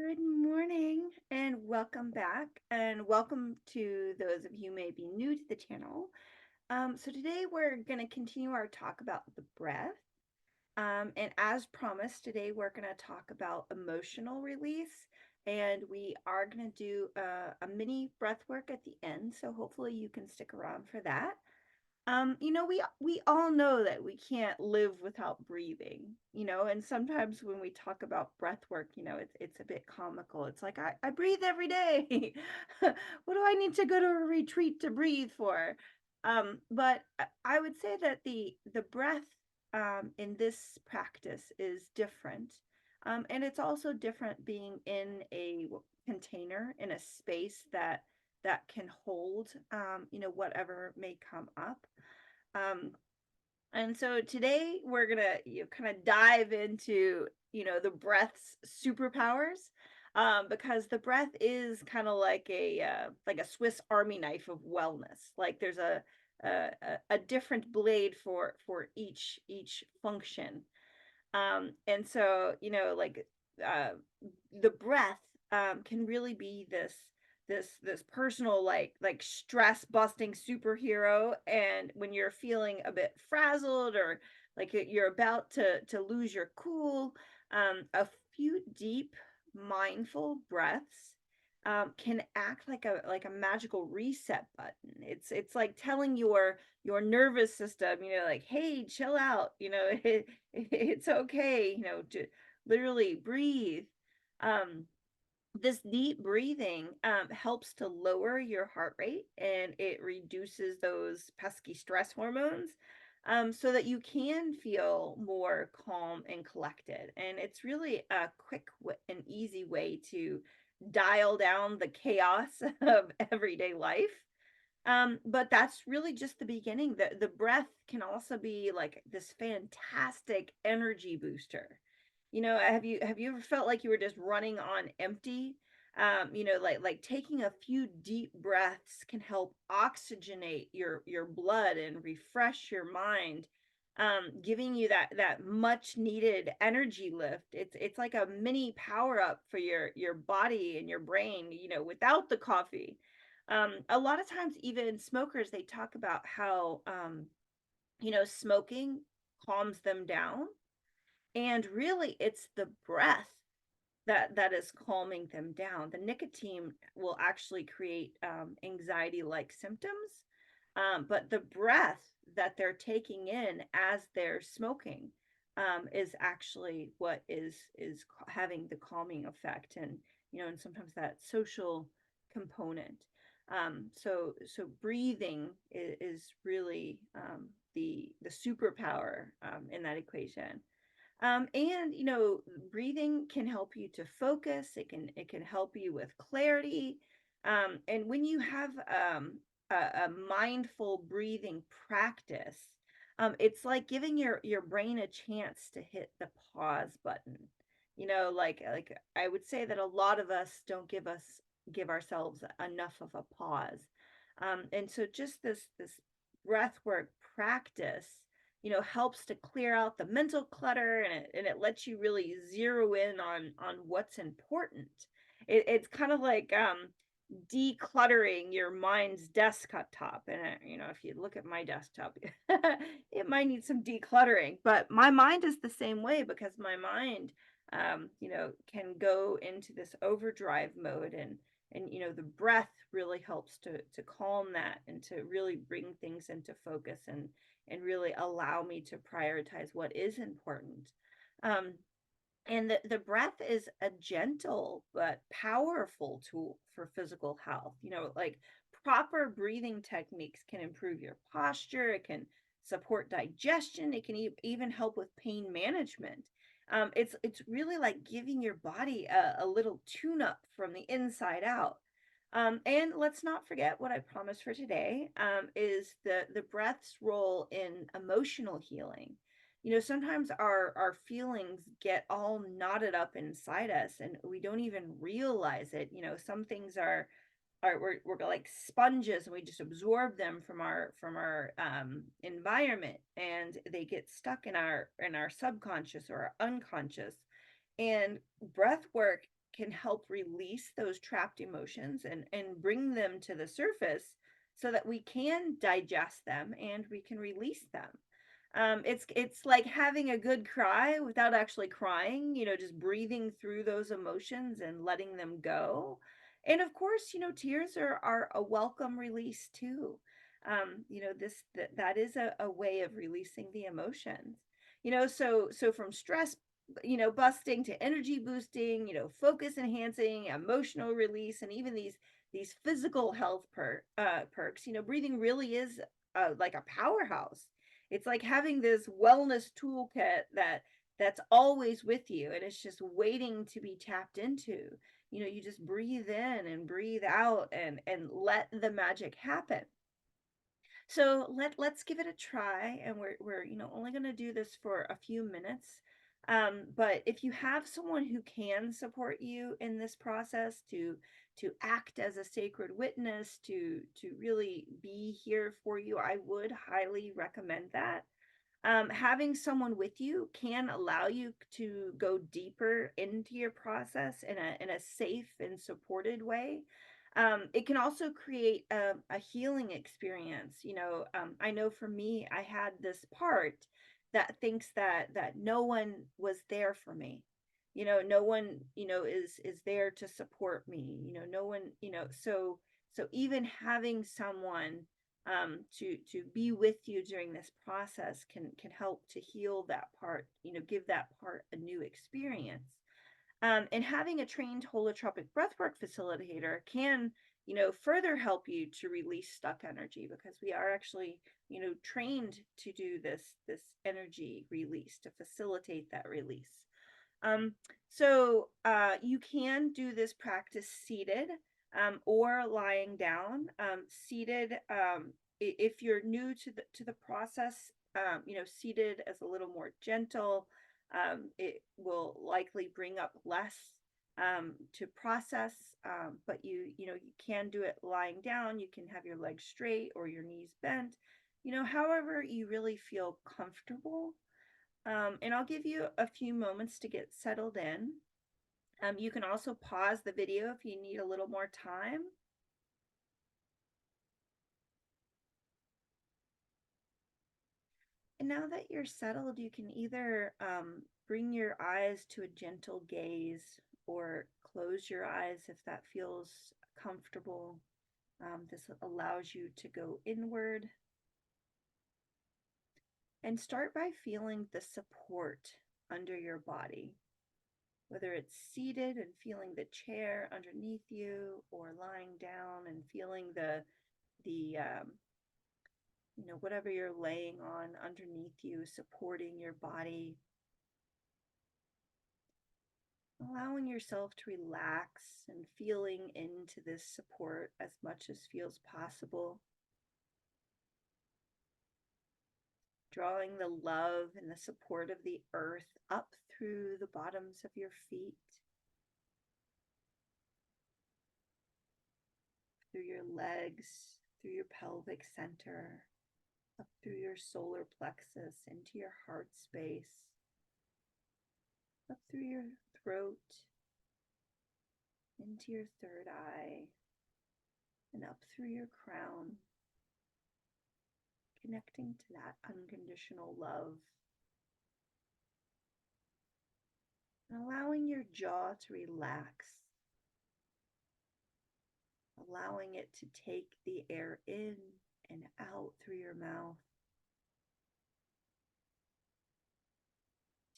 Good morning and welcome back, and welcome to those of you who may be new to the channel. So today we're going to continue our talk about the breath. And as promised, today we're going to talk about emotional release, and we are going to do a mini breath work at the end. So hopefully you can stick around for that. We all know that we can't live without breathing, and sometimes when we talk about breath work, it's a bit comical. It's like I breathe every day. What do I need to go to a retreat to breathe for? But I would say that the breath in this practice is different. And it's also different being in a container, in a space that can hold whatever may come up. um, and so today we're gonna kind of dive into the breath's superpowers, because the breath is kind of like a Swiss Army knife of wellness. Like there's a different blade for each function. And so uh, the breath can really be this personal like stress busting superhero. And when you're feeling a bit frazzled, or like you're about to lose your cool, a few deep mindful breaths can act like a magical reset button. It's like telling your nervous system, like, hey, chill out, it's okay, to literally breathe. um this deep breathing helps to lower your heart rate, and it reduces those pesky stress hormones, so that you can feel more calm and collected. And it's really a quick and easy way to dial down the chaos of everyday life. But that's really just the beginning. The breath can also be like this fantastic energy booster. Have you ever felt like you were just running on empty? Like taking a few deep breaths can help oxygenate your blood and refresh your mind, giving you that much needed energy lift. It's like a mini power up for your body and your brain, without the coffee. A lot of times, even smokers, they talk about how smoking calms them down, and really it's the breath that is calming them down. The nicotine will actually create anxiety like symptoms, but the breath that they're taking in as they're smoking is actually what is having the calming effect. And and sometimes that social component. So breathing is really the superpower in that equation. And breathing can help you to focus. It can help you with clarity. And when you have a mindful breathing practice, it's like giving your brain a chance to hit the pause button. Like I would say that a lot of us don't give ourselves enough of a pause. And so just this breath work practice helps to clear out the mental clutter, and it lets you really zero in on what's important. It's kind of like decluttering your mind's desktop. And if you look at my desktop, it might need some decluttering, but my mind is the same way, because my mind can go into this overdrive mode. And the breath really helps to calm that, and to really bring things into focus, and really allow me to prioritize what is important. Um, and the breath is a gentle but powerful tool for physical health. Like proper breathing techniques can improve your posture, it can support digestion, it can even help with pain management. It's really like giving your body a little tune up from the inside out. And let's not forget what I promised for today, is the breath's role in emotional healing. Sometimes our feelings get all knotted up inside us, and we don't even realize it. Some things are we're like sponges, and we just absorb them from our environment, and they get stuck in our subconscious or our unconscious. And breath work can help release those trapped emotions and bring them to the surface so that we can digest them and we can release them. It's like having a good cry without actually crying, just breathing through those emotions and letting them go. And of course, tears are a welcome release too. That is a way of releasing the emotions. So from stress, busting to energy boosting, focus enhancing, emotional release, and even these physical health perks. Breathing really is like a powerhouse. It's like having this wellness toolkit that's always with you, and it's just waiting to be tapped into. You just breathe in and breathe out and let the magic happen. So let's give it a try, and we're only going to do this for a few minutes. But if you have someone who can support you in this process to act as a sacred witness, to really be here for you, I would highly recommend that. Having someone with you can allow you to go deeper into your process in a safe and supported way. It can also create a healing experience. I know for me, I had this part that thinks that no one was there for me. No one is there to support me. No one. So even having someone to be with you during this process can help to heal that part, give that part a new experience. And having a trained holotropic breathwork facilitator can, further help you to release stuck energy, because we are actually, trained to do this energy release, to facilitate that release. Um, so you can do this practice seated or lying down. Seated, if you're new to the process, seated is a little more gentle. It will likely bring up less to process, but you can do it lying down. You can have your legs straight or your knees bent. However you really feel comfortable. And I'll give you a few moments to get settled in. You can also pause the video if you need a little more time. And now that you're settled, you can either bring your eyes to a gentle gaze or close your eyes if that feels comfortable. This allows you to go inward. And start by feeling the support under your body, whether it's seated and feeling the chair underneath you, or lying down and feeling the whatever you're laying on underneath you, supporting your body. Allowing yourself to relax and feeling into this support as much as feels possible. Drawing the love and the support of the earth up through the bottoms of your feet, through your legs, through your pelvic center, up through your solar plexus, into your heart space, up through your throat, into your third eye, and up through your crown, connecting to that unconditional love. And allowing your jaw to relax, allowing it to take the air in and out through your mouth.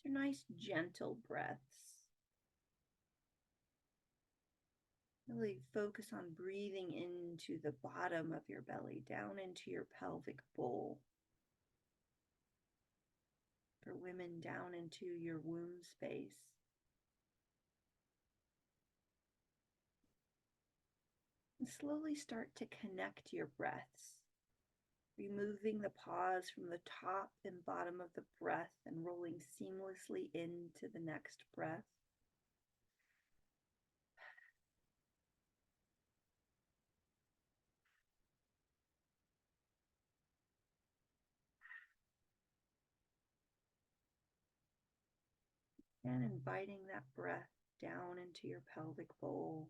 These are nice, gentle breaths. Really focus on breathing into the bottom of your belly, down into your pelvic bowl. For women, down into your womb space. And slowly start to connect your breaths, removing the pause from the top and bottom of the breath and rolling seamlessly into the next breath. And inviting that breath down into your pelvic bowl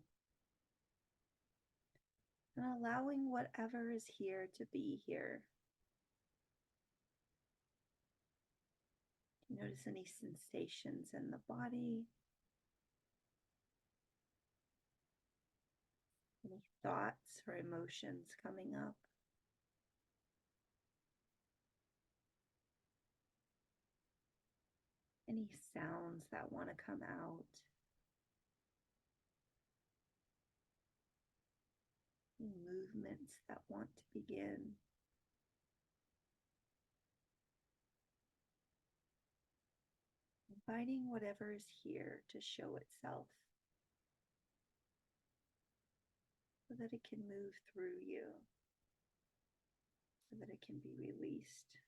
and allowing whatever is here to be here. Notice any sensations in the body, any thoughts or emotions coming up. Any sounds that want to come out. Any movements that want to begin. Inviting whatever is here to show itself so that it can move through you, so that it can be released.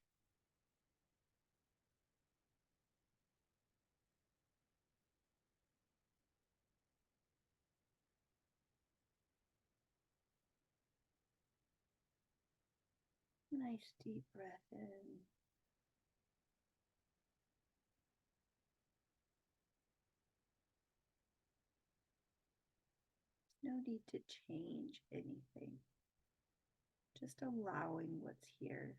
Nice deep breath in. No need to change anything. Just allowing what's here.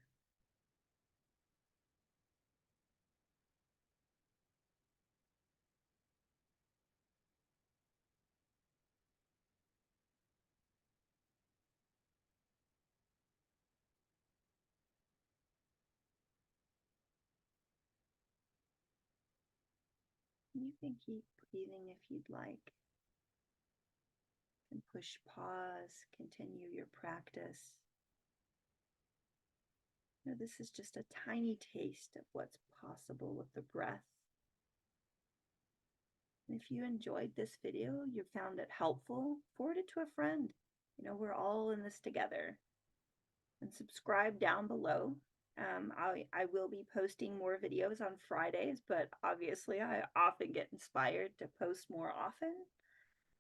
You can keep breathing if you'd like. And push pause, continue your practice. Now, this is just a tiny taste of what's possible with the breath. And if you enjoyed this video, you found it helpful, forward it to a friend. We're all in this together. And subscribe down below. I will be posting more videos on Fridays, but obviously I often get inspired to post more often.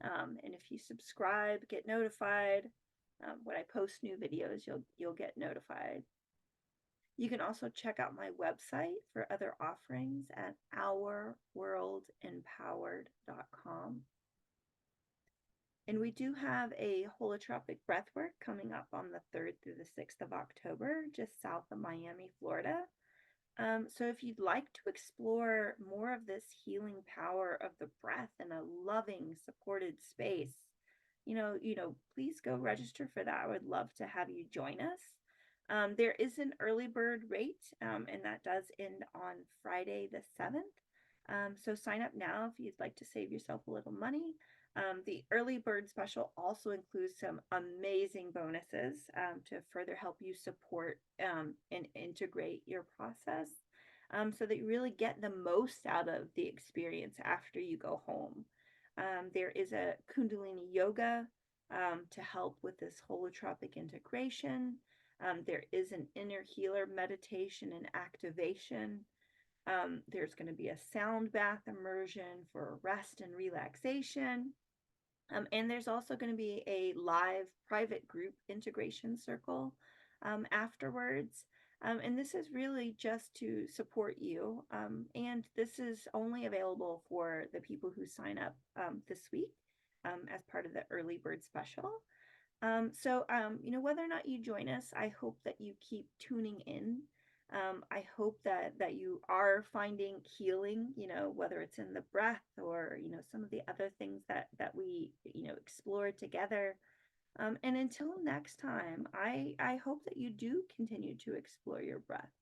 And if you subscribe, get notified. When I post new videos, you'll get notified. You can also check out my website for other offerings at ourworldempowered.com. And we do have a holotropic breathwork coming up on the 3rd through the 6th of October, just south of Miami, Florida. So if you'd like to explore more of this healing power of the breath in a loving, supported space, please go register for that. I would love to have you join us. There is an early bird rate, and that does end on Friday the 7th. So sign up now if you'd like to save yourself a little money. The early bird special also includes some amazing bonuses to further help you support and integrate your process so that you really get the most out of the experience after you go home. There is a Kundalini yoga to help with this holotropic integration. There is an inner healer meditation and activation. There's going to be a Soundbath immersion for rest and relaxation. And there's also going to be a live private group integration circle afterwards. And this is really just to support you. And this is only available for the people who sign up this week as part of the early bird special. So, whether or not you join us, I hope that you keep tuning in. I hope that you are finding healing, whether it's in the breath or, some of the other things that we, explore together. And until next time, I hope that you do continue to explore your breath.